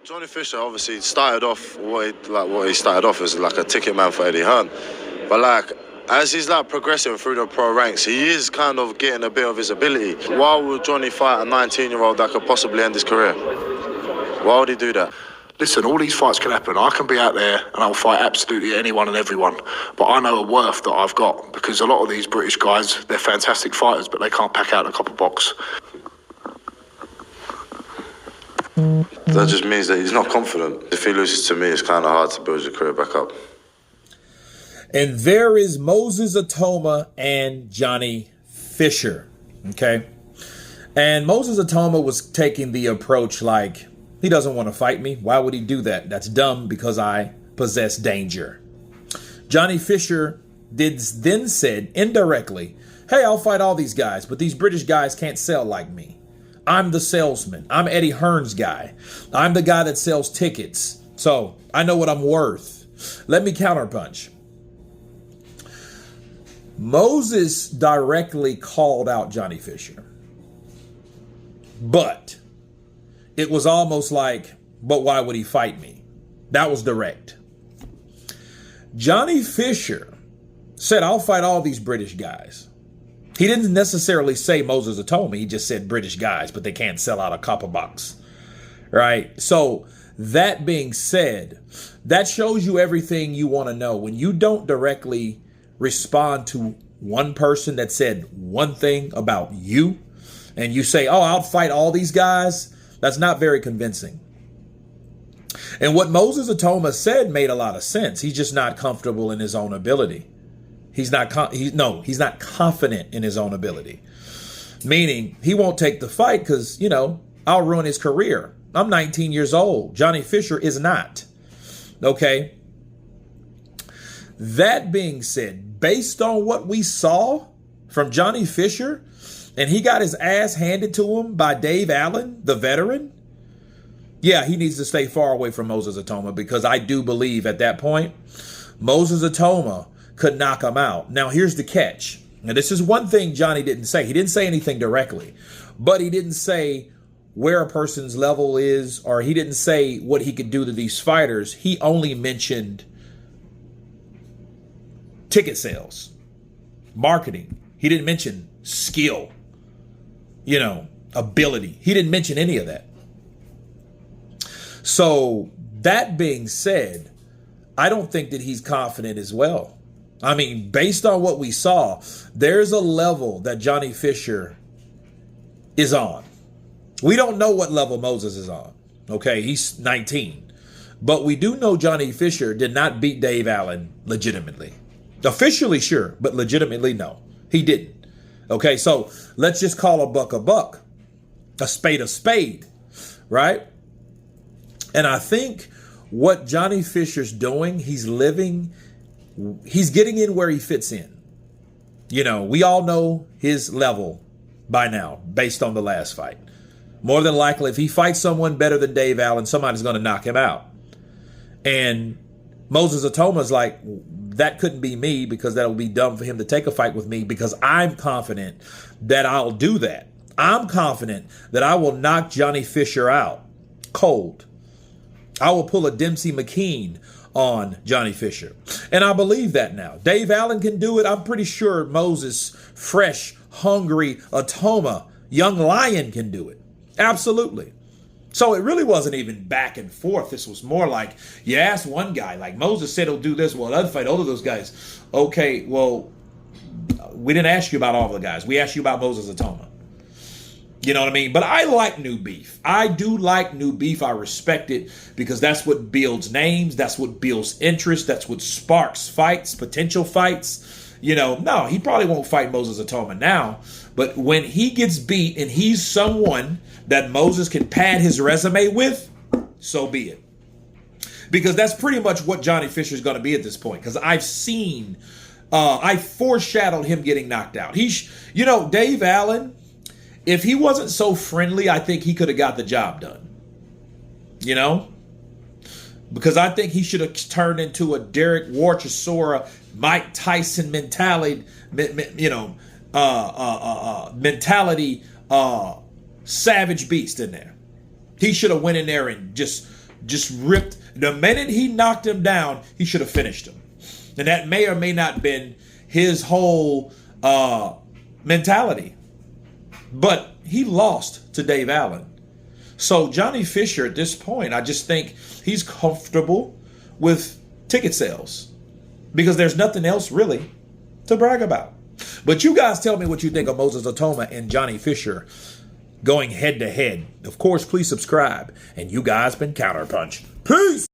Johnny Fisher obviously started off what he started off as like a ticket man for Eddie Hearn, but like as he's like progressing through the pro ranks, he is kind of getting a bit of his ability. Why would Johnny fight a 19-year-old that could possibly end his career? Why would he do that? Listen, all these fights can happen. I can be out there and I'll fight absolutely anyone and everyone. But I know a worth that I've got because a lot of these British guys, they're fantastic fighters, but they can't pack out a copper box. That just means that he's not confident. If he loses to me, it's kind of hard to build your career back up. And there is Moses Itauma and Johnny Fisher, okay? And Moses Itauma was taking the approach like, he doesn't want to fight me. Why would he do that? That's dumb because I possess danger. Johnny Fisher then said indirectly, hey, I'll fight all these guys, but these British guys can't sell like me. I'm the salesman. I'm Eddie Hearn's guy. I'm the guy that sells tickets. So I know what I'm worth. Let me counterpunch. Moses directly called out Johnny Fisher. But it was almost like, but why would he fight me? That was direct. Johnny Fisher said, I'll fight all these British guys. He didn't necessarily say Moses Itauma. He just said British guys, but they can't sell out a copper box. Right? So that being said, that shows you everything you want to know. When you don't directly respond to one person that said one thing about you, and you say, oh, I'll fight all these guys, that's not very convincing. And what Moses Itauma said made a lot of sense. He's just not comfortable in his own ability. He's not confident in his own ability. Meaning he won't take the fight because, I'll ruin his career. I'm 19 years old. Johnny Fisher is not. Okay. That being said, based on what we saw from Johnny Fisher, and he got his ass handed to him by Dave Allen, the veteran, yeah, he needs to stay far away from Moses Itauma because I do believe at that point, Moses Itauma could knock him out. Now, here's the catch. Now, this is one thing Johnny didn't say. He didn't say anything directly, but he didn't say where a person's level is, or he didn't say what he could do to these fighters. He only mentioned ticket sales, marketing. He didn't mention skill, ability. He didn't mention any of that. So that being said, I don't think that he's confident as well. I mean, based on what we saw, there's a level that Johnny Fisher is on. We don't know what level Moses is on. Okay, he's 19. But we do know Johnny Fisher did not beat Dave Allen legitimately. Officially, sure, but legitimately, no. He didn't. Okay, so let's just call a buck, a spade, right? And I think what Johnny Fisher's doing, he's getting in where he fits in. We all know his level by now, based on the last fight. More than likely, if he fights someone better than Dave Allen, somebody's going to knock him out. And Moses Itauma's like, that couldn't be me because that'll be dumb for him to take a fight with me because I'm confident that I'll do that. I'm confident that I will knock Johnny Fisher out cold. I will pull a Dempsey McKean on Johnny Fisher. And I believe that now. Dave Allen can do it. I'm pretty sure Moses, fresh, hungry Itauma, young lion can do it. Absolutely. So it really wasn't even back and forth. This was more like you asked one guy, like Moses said he'll do this. Well, I'd fight all of those guys. Okay, well, we didn't ask you about all the guys. We asked you about Moses Itauma. You know what I mean? But I like new beef. I do like new beef. I respect it because that's what builds names. That's what builds interest. That's what sparks fights, potential fights. No, he probably won't fight Moses Itauma now. But when he gets beat and he's someone that Moses can pad his resume with, so be it. Because that's pretty much what Johnny Fisher is going to be at this point. Because I've seen, I foreshadowed him getting knocked out. Dave Allen, if he wasn't so friendly, I think he could have got the job done. Because I think he should have turned into a Derek Warchesora, Mike Tyson mentality, savage beast in there. He should have went in there and just just ripped. The minute he knocked him down, he should have finished him. And that may or may not have been his whole mentality. But he lost to Dave Allen. So Johnny Fisher at this point, I just think he's comfortable with ticket sales because there's nothing else really to brag about. But you guys tell me what you think of Moses Itauma and Johnny Fisher going head to head. Of course, please subscribe. And you guys been Counterpunched. Peace!